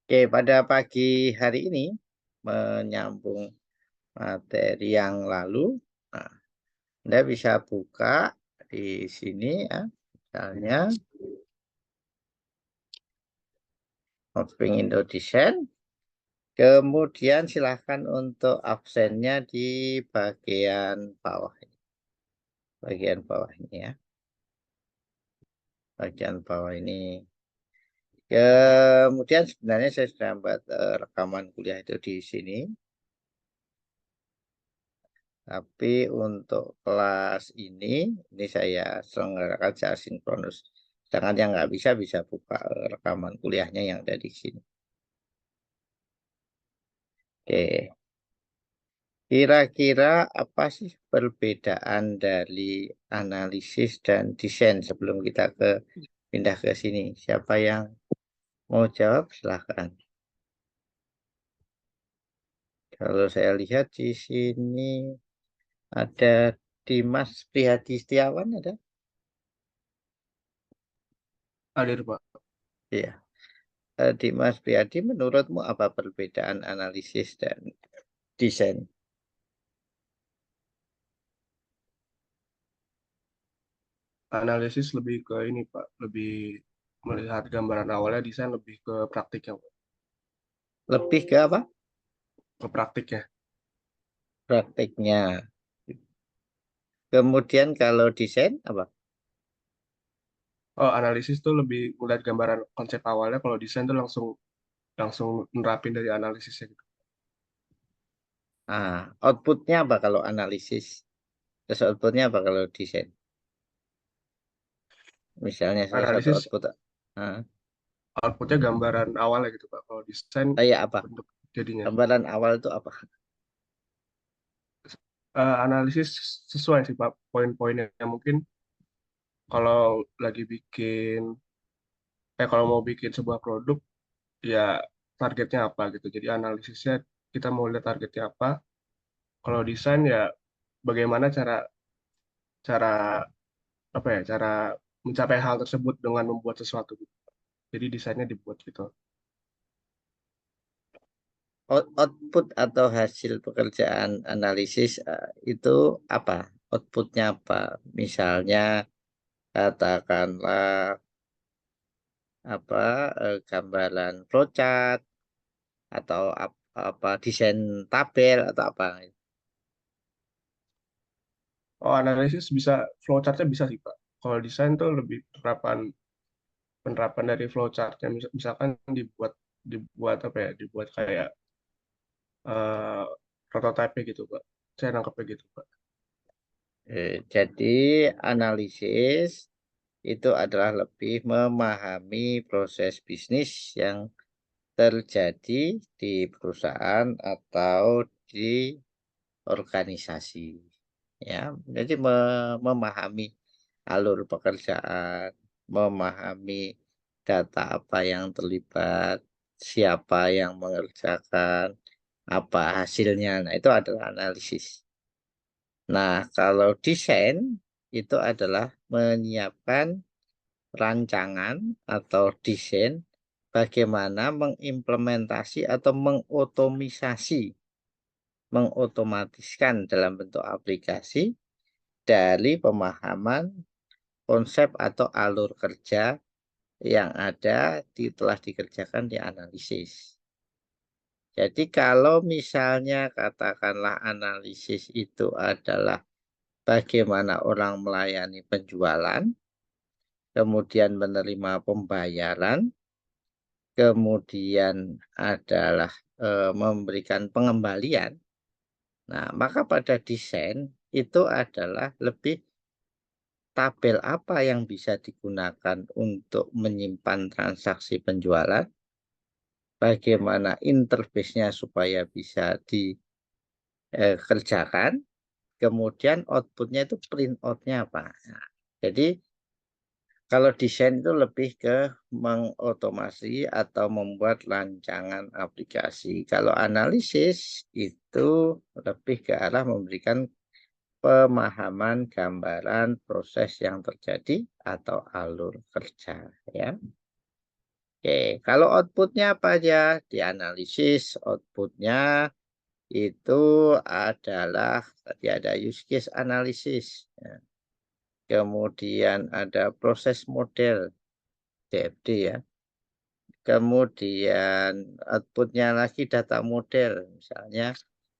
Oke, pada pagi hari ini menyambung materi yang lalu, nah, Anda bisa buka di sini ya, misalnya Mapping Indo Design, kemudian silahkan untuk absennya di bagian bawah ini ya, bagian bawah ini. Kemudian sebenarnya saya sudah membuat rekaman kuliah itu di sini. Tapi untuk kelas ini saya selenggarakan secara sinkronus. Sedangkan yang nggak bisa buka rekaman kuliahnya yang ada di sini. Oke, kira-kira apa sih perbedaan dari analisis dan desain sebelum kita pindah ke sini? Siapa yang mau jawab? Silahkan. Kalau saya lihat di sini ada Dimas Prihadi Setiawan ada? Hadir, Pak. Iya. Dimas Priyadi, menurutmu apa perbedaan analisis dan desain? Analisis lebih ke ini, Pak. Lebih melihat gambaran awalnya, desain lebih ke praktiknya, Pak. Lebih ke apa? Ke praktiknya. Praktiknya. Kemudian kalau desain apa? Oh, analisis tuh lebih melihat gambaran konsep awalnya, kalau desain tuh langsung langsung nerapin dari analisisnya gitu. Outputnya apa kalau analisis? Terus outputnya apa kalau desain? Misalnya salah satu Analisis output. Ah, outputnya gambaran awalnya gitu, Pak. Kalau desain Kayak apa? bentuk jadinya. Gambaran awal itu apa? Analisis sesuai sih, Pak. Poin-poinnya mungkin kalau lagi bikin, kalau mau bikin sebuah produk, ya targetnya apa gitu. Jadi analisisnya kita mau lihat targetnya apa. Kalau desain ya bagaimana cara cara apa ya cara mencapai hal tersebut dengan membuat sesuatu gitu. Jadi desainnya dibuat gitu. Output atau hasil pekerjaan analisis itu apa? Outputnya apa? Misalnya katakanlah apa gambaran flowchart atau apa desain tabel atau apa. Oh, analisis bisa flowchartnya bisa sih, Pak. Kalau desain tuh lebih penerapan dari flowchartnya. Misalkan dibuat dibuat apa ya? Dibuat kayak eh prototipe gitu, Pak. Saya nangkepnya gitu, Pak. Jadi analisis itu adalah lebih memahami proses bisnis yang terjadi di perusahaan atau di organisasi. Ya, jadi memahami alur pekerjaan, memahami data apa yang terlibat, siapa yang mengerjakan, apa hasilnya. Nah, itu adalah analisis. Nah, kalau desain itu adalah menyiapkan rancangan atau desain bagaimana mengimplementasi atau mengotomatiskan dalam bentuk aplikasi dari pemahaman konsep atau alur kerja yang telah dikerjakan di analisis. Jadi kalau misalnya katakanlah analisis itu adalah bagaimana orang melayani penjualan, kemudian menerima pembayaran, kemudian adalah memberikan pengembalian. Nah, maka pada desain itu adalah lebih tabel apa yang bisa digunakan untuk menyimpan transaksi penjualan, bagaimana interface-nya supaya bisa dikerjakan, kemudian output-nya itu print out-nya apa. Nah, jadi kalau desain itu lebih ke mengotomasi atau membuat rancangan aplikasi. Kalau analisis itu lebih ke arah memberikan pemahaman gambaran proses yang terjadi atau alur kerja, ya. Oke, kalau outputnya apa aja? Dianalisis outputnya itu adalah tadi ada use case analisis, ya. Kemudian ada proses model CFD ya. Kemudian outputnya lagi data model, misalnya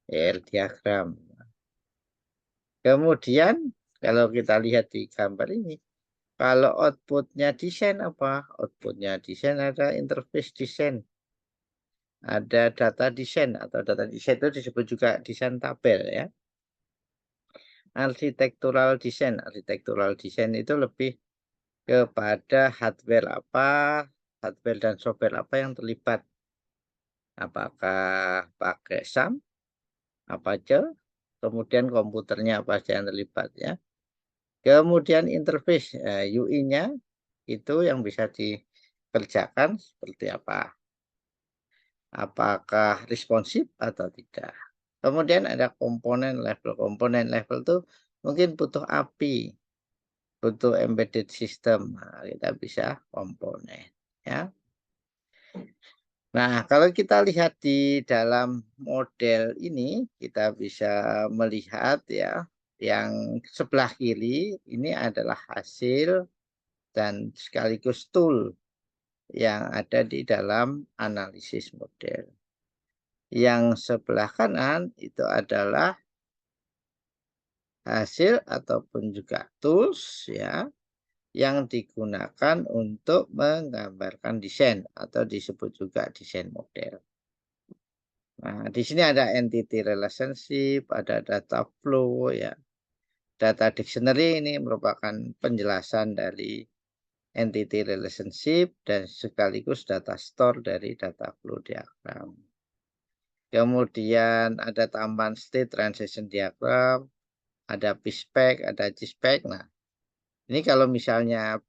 ER diagram. Kemudian kalau kita lihat di gambar ini, kalau outputnya desain apa? Outputnya desain ada interface desain, ada data desain atau data desain itu disebut juga desain tabel ya. Arsitektural desain itu lebih kepada hardware dan software apa yang terlibat. Apakah pakai SAM, apa aja, kemudian komputernya apa saja yang terlibat ya. Kemudian interface UI-nya itu yang bisa dikerjakan seperti apa. Apakah responsif atau tidak. Kemudian ada komponen level. Komponen level itu mungkin butuh API, butuh embedded system. Nah, kita bisa komponen ya. Nah, kalau kita lihat di dalam model ini, kita bisa melihat ya, yang sebelah kiri ini adalah hasil dan sekaligus tool yang ada di dalam analisis model. Yang sebelah kanan itu adalah hasil ataupun juga tools ya yang digunakan untuk menggambarkan desain atau disebut juga desain model. Nah, di sini ada entity relationship, ada data flow ya. Data dictionary ini merupakan penjelasan dari entity relationship dan sekaligus data store dari data flow diagram. Kemudian ada tambahan state transition diagram, ada PISPEC, ada GISPEC. Nah, ini kalau misalnya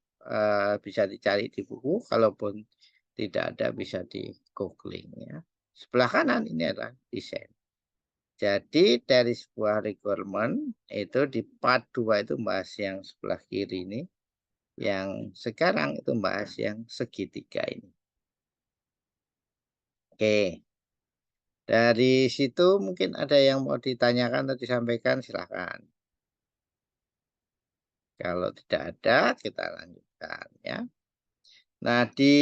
bisa dicari di buku, kalaupun tidak ada bisa di googling ya. Sebelah kanan ini adalah desain. Jadi dari sebuah requirement itu di part 2 itu membahas yang sebelah kiri ini. Yang sekarang itu membahas yang segitiga ini. Oke. Dari situ mungkin ada yang mau ditanyakan atau disampaikan silahkan. Kalau tidak ada kita lanjutkan ya. Nah di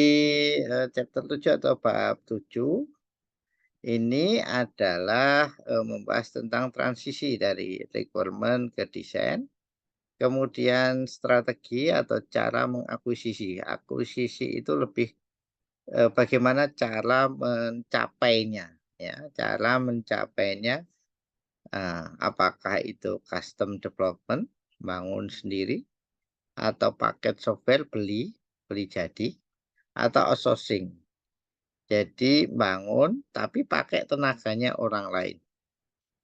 chapter 7 atau bab 7 ini adalah membahas tentang transisi dari requirement ke desain. Kemudian strategi atau cara mengakuisisi. Akuisisi itu lebih bagaimana cara mencapainya, ya, cara mencapainya. Apakah itu custom development, bangun sendiri, atau paket software beli, beli jadi, atau outsourcing. Jadi bangun tapi pakai tenaganya orang lain,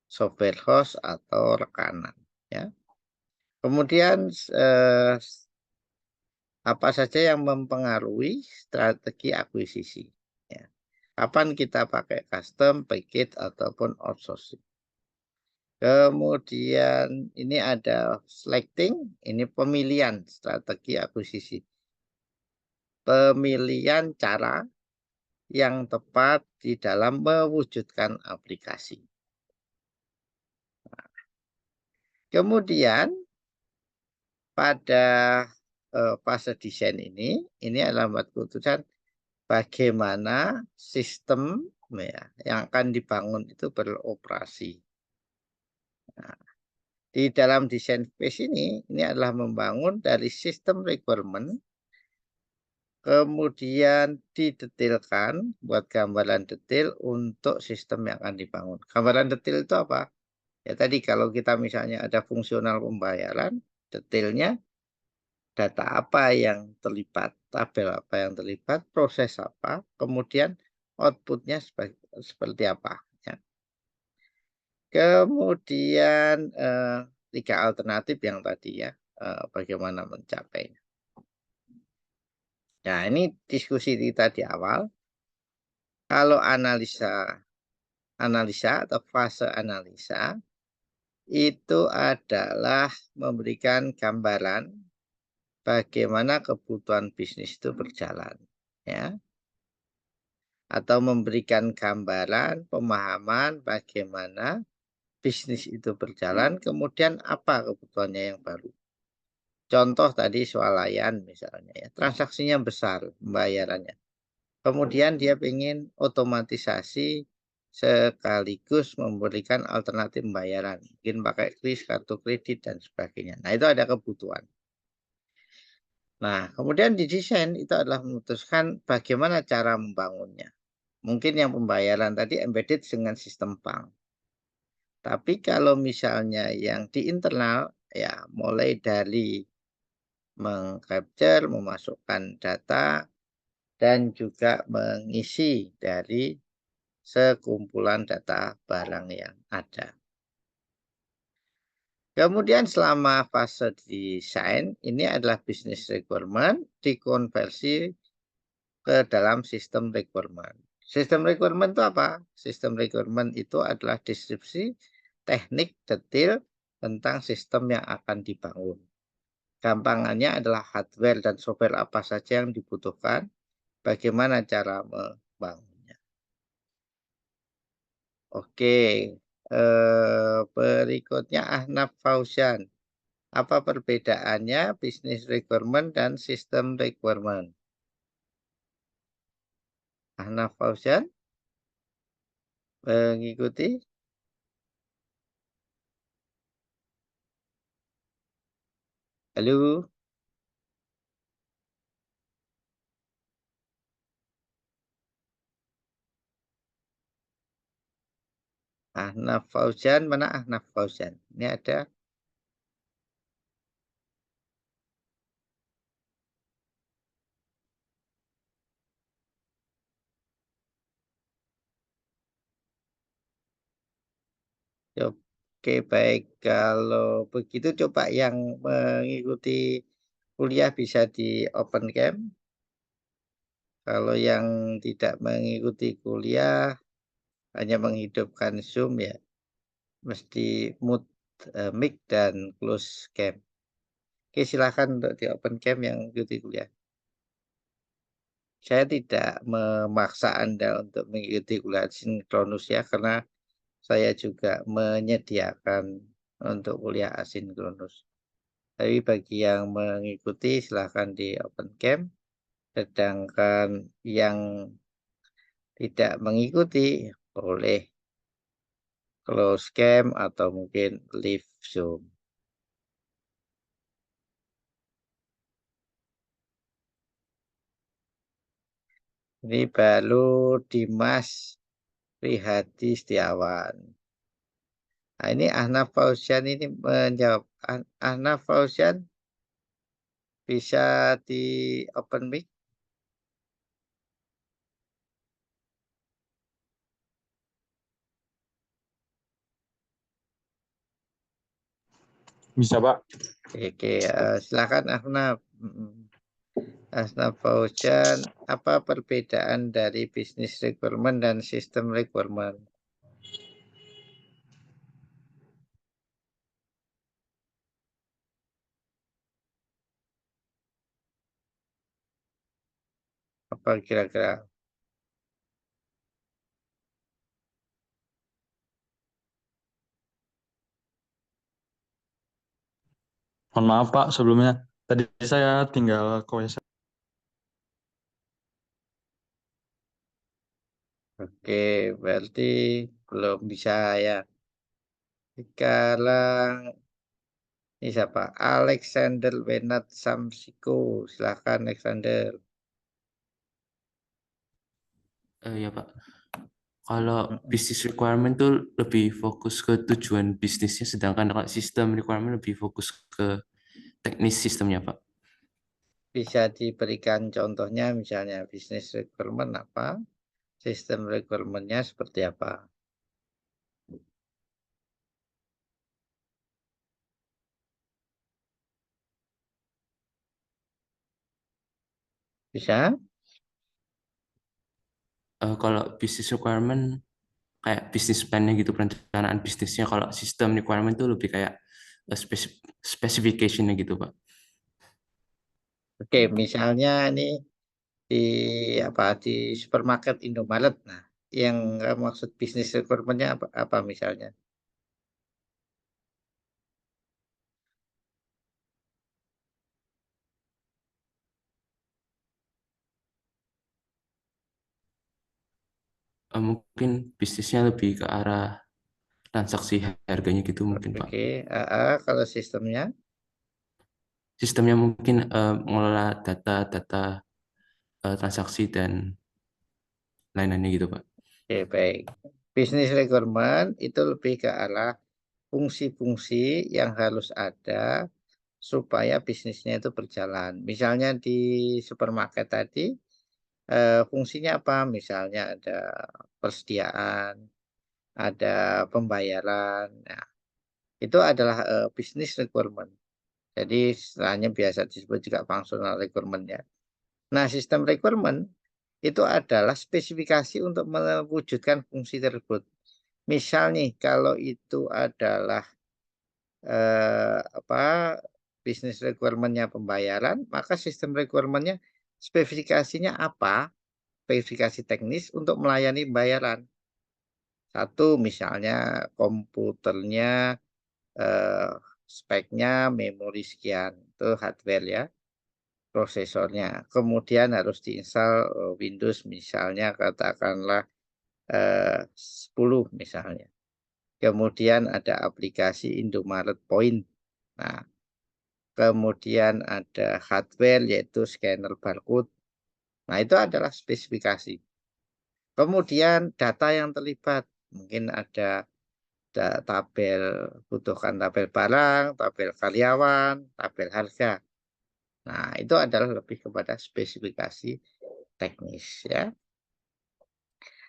software host atau rekanan, ya. Kemudian apa saja yang mempengaruhi strategi akuisisi? Ya. Kapan kita pakai custom, package, ataupun outsourcing? Kemudian ini ada selecting, ini pemilihan strategi akuisisi. Pemilihan cara yang tepat di dalam mewujudkan aplikasi. Kemudian pada fase desain ini adalah buat keputusan bagaimana sistem ya, yang akan dibangun itu beroperasi. Nah, di dalam desain phase ini adalah membangun dari sistem requirement, kemudian didetailkan, buat gambaran detail untuk sistem yang akan dibangun. Gambaran detail itu apa? Ya tadi kalau kita misalnya ada fungsional pembayaran, detailnya data apa yang terlibat, tabel apa yang terlibat, proses apa, kemudian outputnya seperti apa. Ya. Kemudian tiga alternatif yang tadi ya, bagaimana mencapainya. Nah ini diskusi kita di awal. Kalau analisa atau fase analisa itu adalah memberikan gambaran bagaimana kebutuhan bisnis itu berjalan, ya. atau memberikan gambaran, pemahaman bagaimana bisnis itu berjalan, kemudian apa kebutuhannya yang baru. Contoh tadi swalayan misalnya ya, transaksinya besar pembayarannya. Kemudian dia ingin otomatisasi sekaligus memberikan alternatif pembayaran. Mungkin pakai kris, kartu kredit, dan sebagainya. Nah, itu ada kebutuhan. Nah, kemudian di desain itu adalah memutuskan bagaimana cara membangunnya. Mungkin yang pembayaran tadi embedded dengan sistem bank. Tapi kalau misalnya yang di internal, ya mulai dari mengcapture, memasukkan data, dan juga mengisi dari sekumpulan data barang yang ada. Kemudian selama fase desain, ini adalah business requirement dikonversi ke dalam sistem requirement. Sistem requirement itu apa? Sistem requirement itu adalah deskripsi teknik detail tentang sistem yang akan dibangun. Gampangannya adalah hardware dan software apa saja yang dibutuhkan, bagaimana cara membangunnya. Oke, berikutnya Ahnaf Fauzan. Apa perbedaannya business requirement dan system requirement? Ahnaf Fauzan mengikuti. Halo, Ahnaf Fauzan, mana Ahnaf Fauzan? Ini ada. Oke, baik. Kalau begitu coba yang mengikuti kuliah bisa di open cam. Kalau yang tidak mengikuti kuliah hanya menghidupkan Zoom ya, mesti mute mic dan close cam. Oke, silakan untuk di open cam yang mengikuti kuliah. Saya tidak memaksa Anda untuk mengikuti kuliah sinkronus ya, karena saya juga menyediakan untuk kuliah asinkronus. Tapi bagi yang mengikuti silahkan di open cam, sedangkan yang tidak mengikuti boleh close cam atau mungkin leave Zoom. Ini baru Dimas Prihadi Setiawan. Nah, ini Ahnaf Fauzian ini menjawab. Ahnaf Fauzian bisa di open mic. Bisa, Pak. Oke, silakan Ahnaf. Ahnaf Fauzian, apa perbedaan dari business requirement dan system requirement? Apa kira-kira? Mohon maaf, Pak, sebelumnya. Tadi saya tinggal koes. Oke, berarti belum bisa ya. Sekarang ini siapa? Alexander Wenat Samsiko. Silakan Alexander. Ya Pak, kalau Mm-mm. business requirement tuh lebih fokus ke tujuan bisnisnya, sedangkan kalau sistem requirement lebih fokus ke teknis sistemnya Pak. Bisa diberikan contohnya misalnya business requirement apa? Sistem requirement-nya seperti apa? Bisa? Kalau business requirement kayak business plan-nya gitu, perencanaan bisnisnya. Kalau sistem requirement tuh lebih kayak specification-nya gitu Pak. Oke, misalnya ini di di supermarket Indomaret. Nah, yang maksud bisnis requirement-nya apa misalnya? Mungkin bisnisnya lebih ke arah transaksi harganya gitu mungkin Pak. Oke, kalau sistemnya? Sistemnya mungkin mengelola data-data transaksi dan lain-lainnya gitu Pak. Oke, baik. Bisnis requirement itu lebih ke arah fungsi-fungsi yang harus ada supaya bisnisnya itu berjalan. Misalnya di supermarket tadi, fungsinya apa? Misalnya ada persediaan, ada pembayaran. Nah, itu adalah bisnis requirement. Jadi istilahnya biasa disebut juga functional requirement ya. Nah, sistem requirement itu adalah spesifikasi untuk mewujudkan fungsi tersebut. Misal nih, kalau itu adalah bisnis requirement-nya pembayaran, maka sistem requirement-nya spesifikasinya apa? Spesifikasi teknis untuk melayani pembayaran. Satu, misalnya komputernya eh, speknya memori sekian, itu hardware ya, prosesornya. Kemudian harus diinstal Windows misalnya katakanlah 10 misalnya. Kemudian ada aplikasi Indomaret Point. Nah, kemudian ada hardware yaitu scanner barcode. Nah, itu adalah spesifikasi. Kemudian data yang terlibat. Mungkin ada tabel, butuhkan tabel barang, tabel karyawan, tabel harga. Nah, itu adalah lebih kepada spesifikasi teknis ya.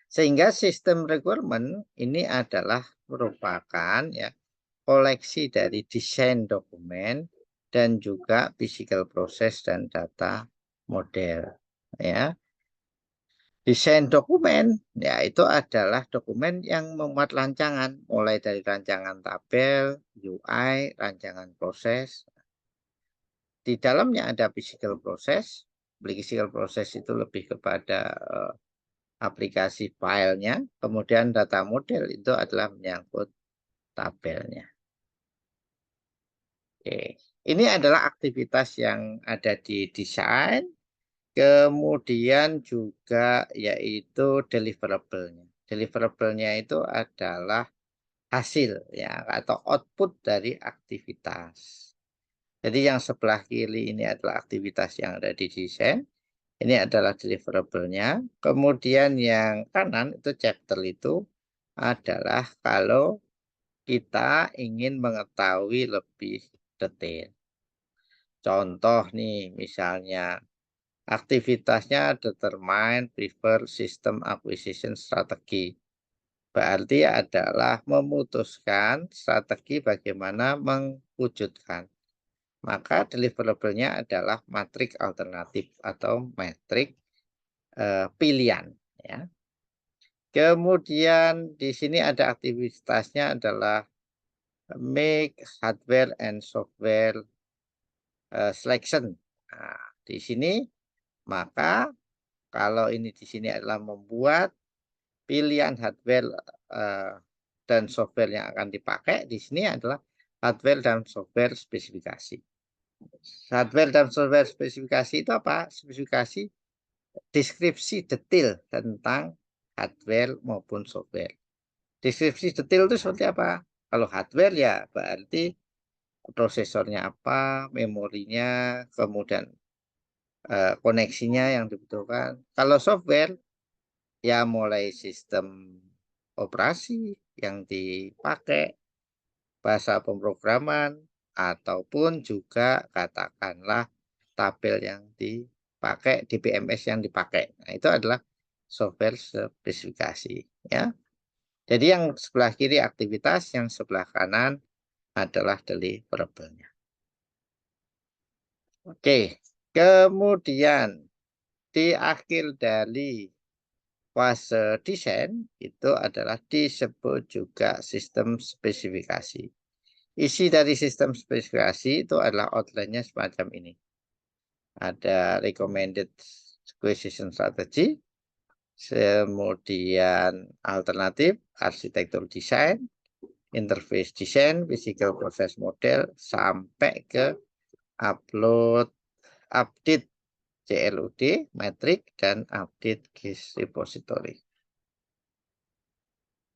Sehingga sistem requirement ini adalah merupakan ya koleksi dari desain dokumen dan juga physical process dan data model ya. Desain dokumen ya itu adalah dokumen yang memuat rancangan mulai dari rancangan tabel, UI, rancangan proses. Di dalamnya ada physical process. Physical process itu lebih kepada aplikasi filenya, kemudian data model itu adalah menyangkut tabelnya. Oke. Ini adalah aktivitas yang ada di desain, kemudian juga yaitu deliverable-nya. Deliverable-nya itu adalah hasil ya atau output dari aktivitas. Jadi yang sebelah kiri ini adalah aktivitas yang ada di desain. Ini adalah deliverable-nya. Kemudian yang kanan itu chapter itu adalah kalau kita ingin mengetahui lebih detail. Contoh nih, misalnya aktivitasnya determine, prefer, system acquisition strategy. Berarti adalah memutuskan strategi bagaimana mewujudkan. Maka deliverable-nya adalah matrik alternatif atau matrik pilihan. Ya. Kemudian di sini ada aktivitasnya adalah make hardware and software selection. Nah, di sini maka kalau ini di sini adalah membuat pilihan hardware dan software yang akan dipakai, di sini adalah hardware dan software spesifikasi. Hardware dan software spesifikasi itu apa? Spesifikasi deskripsi detail tentang hardware maupun software. Deskripsi detail itu seperti apa? Kalau hardware ya berarti prosesornya apa, memorinya, kemudian koneksinya yang dibutuhkan. Kalau software ya mulai sistem operasi yang dipakai, bahasa pemrograman, ataupun juga katakanlah tabel yang dipakai, DBMS yang dipakai. Nah, itu adalah software spesifikasi ya. Jadi yang sebelah kiri aktivitas, yang sebelah kanan adalah deliverable-nya. Oke, kemudian di akhir dari fase desain itu adalah disebut juga sistem spesifikasi. Isi dari sistem spesifikasi itu adalah outline-nya semacam ini. Ada recommended acquisition strategy, kemudian alternatif, arsitektur desain, interface desain, physical process model, sampai ke update CLUD, metrik, dan update GIS repository.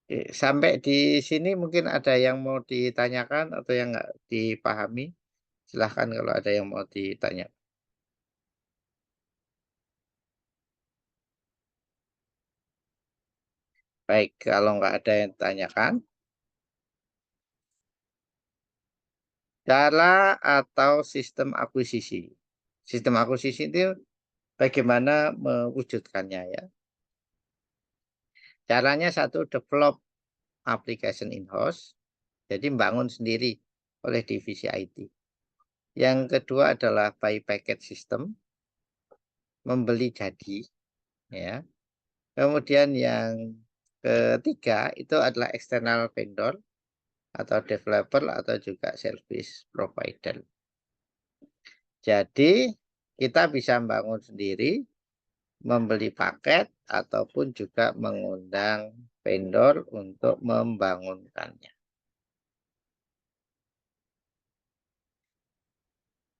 Oke, sampai di sini mungkin ada yang mau ditanyakan atau yang nggak dipahami. Silahkan kalau ada yang mau ditanya. Baik, kalau nggak ada yang ditanyakan, cara atau sistem akuisisi. Sistem akuisisi itu bagaimana mewujudkannya ya. Caranya satu, develop application in-house. Jadi membangun sendiri oleh divisi IT. Yang kedua adalah buy package system. Membeli jadi. Ya. Kemudian yang ketiga itu adalah external vendor atau developer atau juga service provider. Jadi kita bisa membangun sendiri, membeli paket ataupun juga mengundang vendor untuk membangunkannya.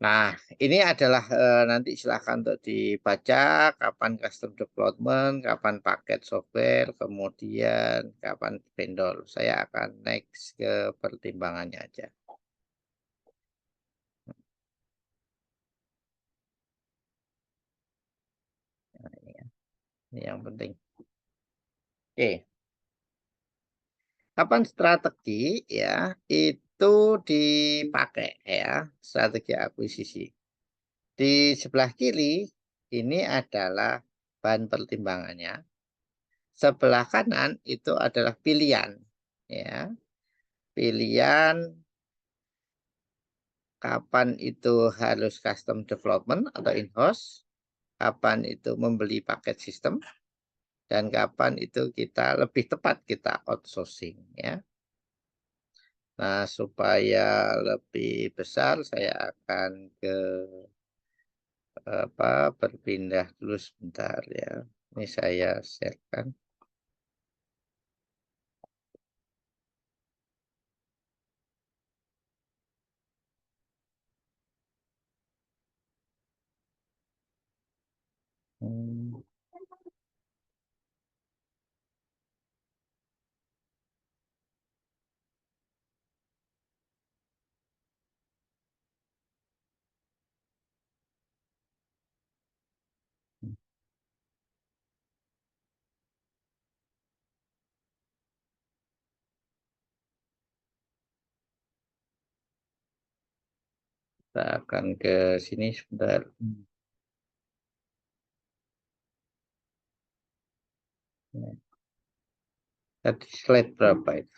Nah, ini adalah nanti silahkan untuk dibaca kapan custom development, kapan paket software, kemudian kapan vendor. Saya akan next ke pertimbangannya aja. Nah, ini yang penting. Oke. Kapan strategi ya itu dipakai ya, strategi akuisisi. Di sebelah kiri ini adalah bahan pertimbangannya. Sebelah kanan itu adalah pilihan ya. Pilihan kapan itu harus custom development atau in-house, kapan itu membeli paket sistem, dan kapan itu kita lebih tepat kita outsourcing ya. Nah, supaya lebih besar saya akan ke berpindah dulu sebentar ya. Ini saya sharekan. Hmm. Kita akan ke sini sebentar. Tadi slide berapa itu?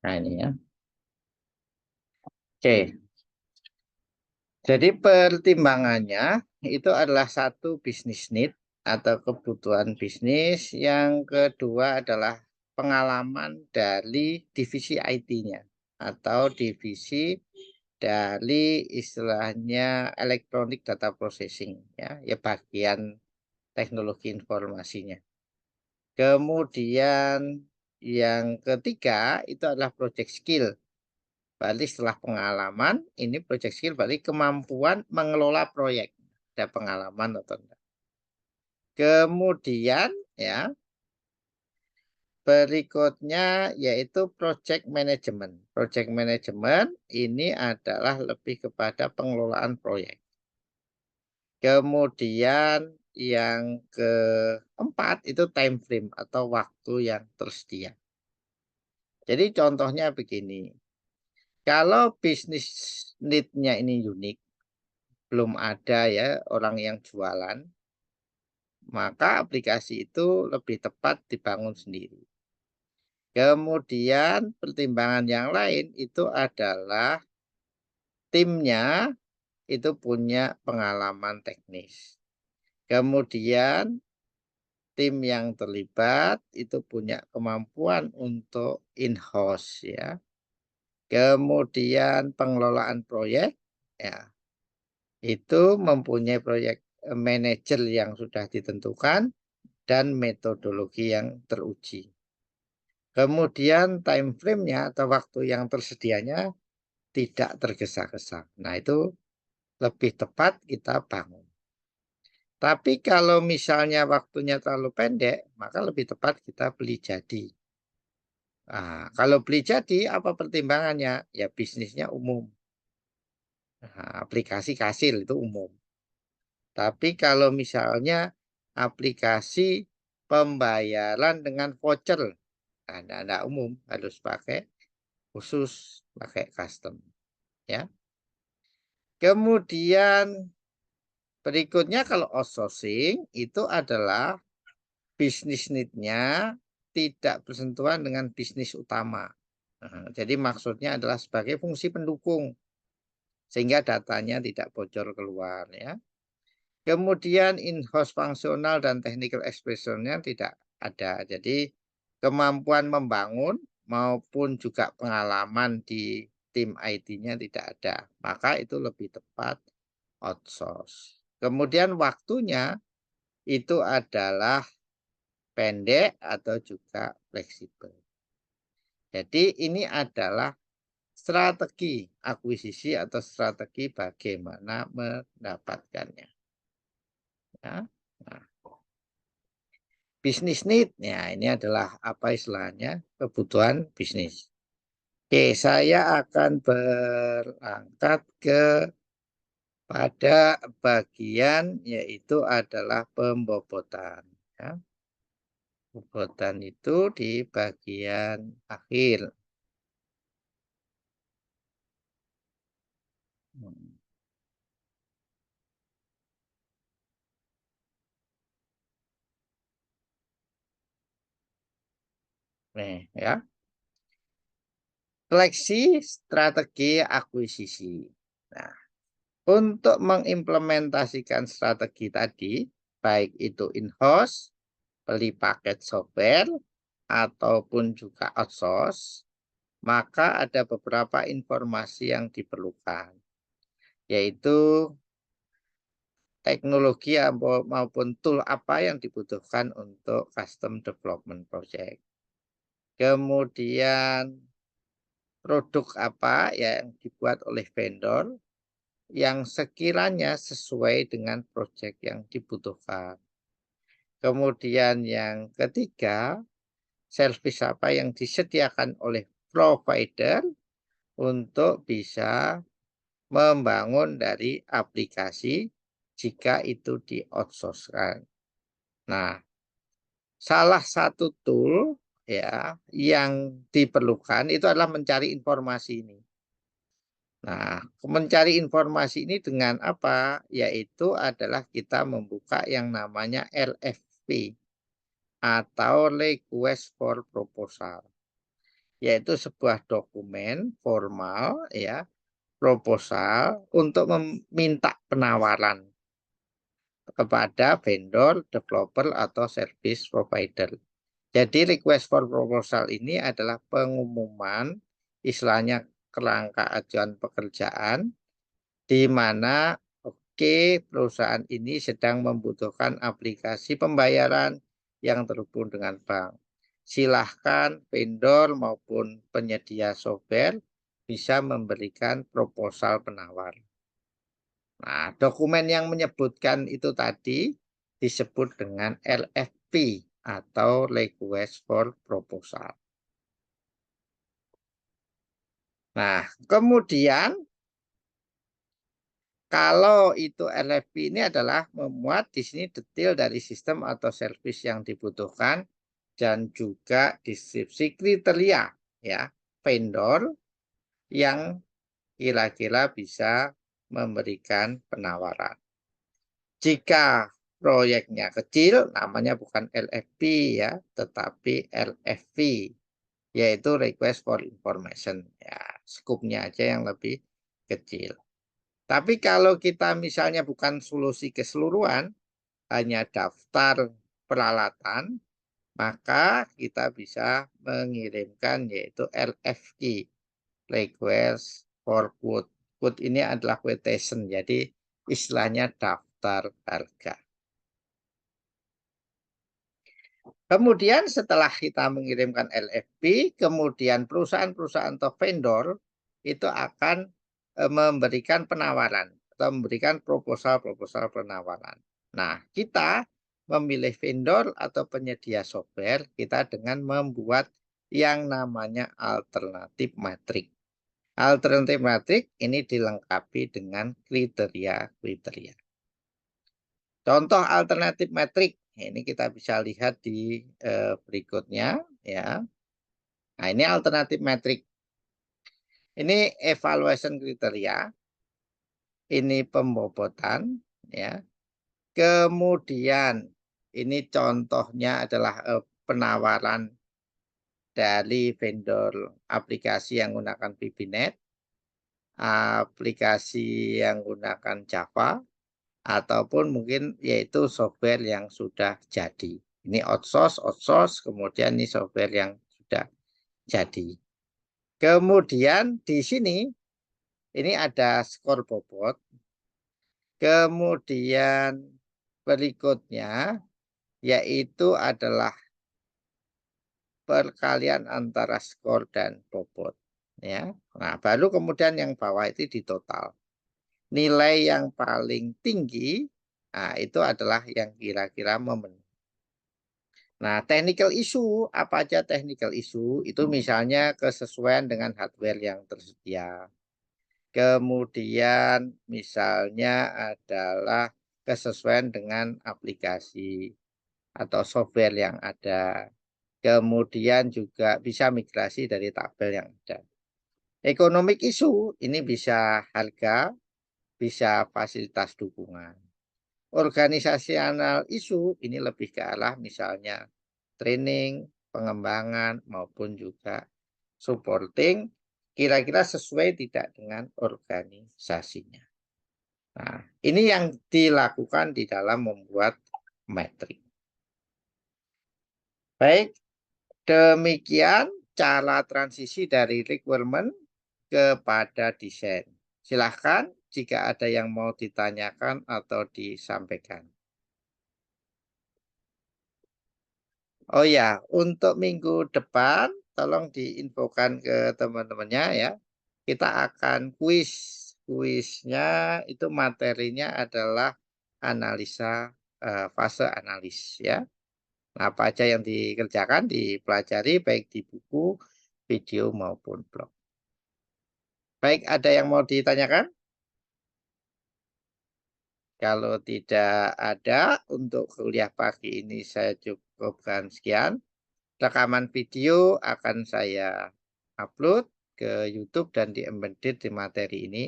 Nah ini ya. Oke. Jadi pertimbangannya itu adalah satu bisnis need atau kebutuhan bisnis. Yang kedua adalah pengalaman dari divisi IT-nya atau divisi dari istilahnya electronic data processing ya, ya bagian teknologi informasinya. Kemudian yang ketiga itu adalah project skill. Berarti setelah pengalaman, ini project skill berarti kemampuan mengelola proyek. Ada pengalaman atau enggak. Kemudian ya, berikutnya yaitu project management. Project management ini adalah lebih kepada pengelolaan proyek. Kemudian yang keempat itu time frame atau waktu yang tersedia. Jadi contohnya begini. Kalau bisnis need-nya ini unik, belum ada ya orang yang jualan, maka aplikasi itu lebih tepat dibangun sendiri. Kemudian pertimbangan yang lain itu adalah timnya itu punya pengalaman teknis. Kemudian tim yang terlibat itu punya kemampuan untuk in-house ya. Kemudian pengelolaan proyek ya, itu mempunyai proyek manajer yang sudah ditentukan dan metodologi yang teruji. Kemudian time frame-nya atau waktu yang tersedianya tidak tergesa-gesa. Nah, itu lebih tepat kita bangun. Tapi kalau misalnya waktunya terlalu pendek, maka lebih tepat kita beli jadi. Nah, kalau beli jadi, apa pertimbangannya? Ya bisnisnya umum. Nah, aplikasi kasir itu umum. Tapi kalau misalnya aplikasi pembayaran dengan voucher, nah, tidak umum, harus pakai khusus, pakai custom. Ya. Kemudian berikutnya kalau outsourcing itu adalah bisnis need-nya tidak bersentuhan dengan bisnis utama. Nah, jadi maksudnya adalah sebagai fungsi pendukung sehingga datanya tidak bocor keluar ya. Kemudian in-house fungsional dan technical expression-nya tidak ada. Jadi kemampuan membangun maupun juga pengalaman di tim IT-nya tidak ada. Maka itu lebih tepat outsource. Kemudian waktunya itu adalah pendek atau juga fleksibel. Jadi ini adalah strategi akuisisi atau strategi bagaimana mendapatkannya. Ya. Nah, bisnis need, ya ini adalah apa istilahnya kebutuhan bisnis. Oke, saya akan berangkat ke pada bagian yaitu adalah pembobotan. Ya. Pembobotan itu di bagian akhir. Nih, ya. Seleksi strategi akuisisi. Nah, untuk mengimplementasikan strategi tadi, baik itu in-house, beli paket software, ataupun juga outsource, maka ada beberapa informasi yang diperlukan, yaitu teknologi maupun tool apa yang dibutuhkan untuk custom development project. Kemudian produk apa yang dibuat oleh vendor yang sekiranya sesuai dengan proyek yang dibutuhkan. Kemudian yang ketiga, service apa yang disediakan oleh provider untuk bisa membangun dari aplikasi jika itu di-outsource-kan. Nah, salah satu tool ya yang diperlukan itu adalah mencari informasi ini. Nah, mencari informasi ini dengan apa? Yaitu adalah kita membuka yang namanya LFP atau Request for Proposal. Yaitu sebuah dokumen formal ya, proposal untuk meminta penawaran kepada vendor, developer atau service provider. Jadi request for proposal ini adalah pengumuman istilahnya kerangka ajuan pekerjaan di mana perusahaan ini sedang membutuhkan aplikasi pembayaran yang terhubung dengan bank. Silahkan vendor maupun penyedia software bisa memberikan proposal penawar. Nah, dokumen yang menyebutkan itu tadi disebut dengan LFP atau Request for Proposal. Nah, kemudian kalau itu LFP ini adalah memuat di sini detail dari sistem atau service yang dibutuhkan dan juga deskripsi kriteria ya vendor yang kira-kira bisa memberikan penawaran. Jika proyeknya kecil namanya bukan LFP ya, tetapi LFV yaitu request for information. Ya, skupnya aja yang lebih kecil. Tapi kalau kita misalnya bukan solusi keseluruhan, hanya daftar peralatan, maka kita bisa mengirimkan yaitu LFQ, request for quote. Quote ini adalah quotation, jadi istilahnya daftar harga. Kemudian setelah kita mengirimkan LFP, kemudian perusahaan-perusahaan atau vendor itu akan memberikan penawaran atau memberikan proposal-proposal penawaran. Nah, kita memilih vendor atau penyedia software kita dengan membuat yang namanya alternatif matrix. Alternatif matrix ini dilengkapi dengan kriteria-kriteria. Contoh alternatif matrix ini kita bisa lihat di berikutnya ya. Nah, ini alternatif matrix. Ini evaluation kriteria. Ini pembobotan ya. Kemudian ini contohnya adalah penawaran dari vendor aplikasi yang menggunakan VB.NET, aplikasi yang menggunakan Java, ataupun mungkin yaitu software yang sudah jadi. Ini outsource, kemudian ini software yang sudah jadi. Kemudian di sini ini ada skor bobot. Kemudian berikutnya yaitu adalah perkalian antara skor dan bobot. Ya. Nah, baru kemudian yang bawah itu ditotal. Nilai yang paling tinggi, nah, itu adalah yang kira-kira memenuhi. Nah, technical issue, apa aja technical issue? Itu misalnya kesesuaian dengan hardware yang tersedia. Kemudian misalnya adalah kesesuaian dengan aplikasi atau software yang ada. Kemudian juga bisa migrasi dari tabel yang ada. Economic issue, ini bisa harga, bisa fasilitas dukungan. Organisasional issue, ini lebih ke arah misalnya training, pengembangan, maupun juga supporting, kira-kira sesuai tidak dengan organisasinya. Nah, ini yang dilakukan di dalam membuat metrik. Baik, demikian cara transisi dari requirement kepada desain. Silahkan jika ada yang mau ditanyakan atau disampaikan. Oh ya, untuk minggu depan tolong diinfokan ke teman-temannya ya. Kita akan kuis. Kuisnya itu materinya adalah analisa fase analis ya. Nah, apa aja yang dikerjakan dipelajari baik di buku, video maupun blog. Baik, ada yang mau ditanyakan? Kalau tidak ada, untuk kuliah pagi ini saya cukupkan sekian. Rekaman video akan saya upload ke YouTube dan di-embedded di materi ini.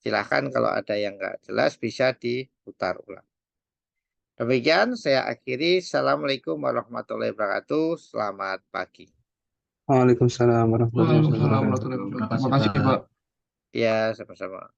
Silahkan kalau ada yang nggak jelas bisa diputar ulang. Demikian saya akhiri. Assalamualaikum warahmatullahi wabarakatuh. Selamat pagi. Waalaikumsalam warahmatullahi Waalaikumsalam wabarakatuh. warahmatullahi wabarakatuh. Terima kasih, Pak. Ya, sama-sama.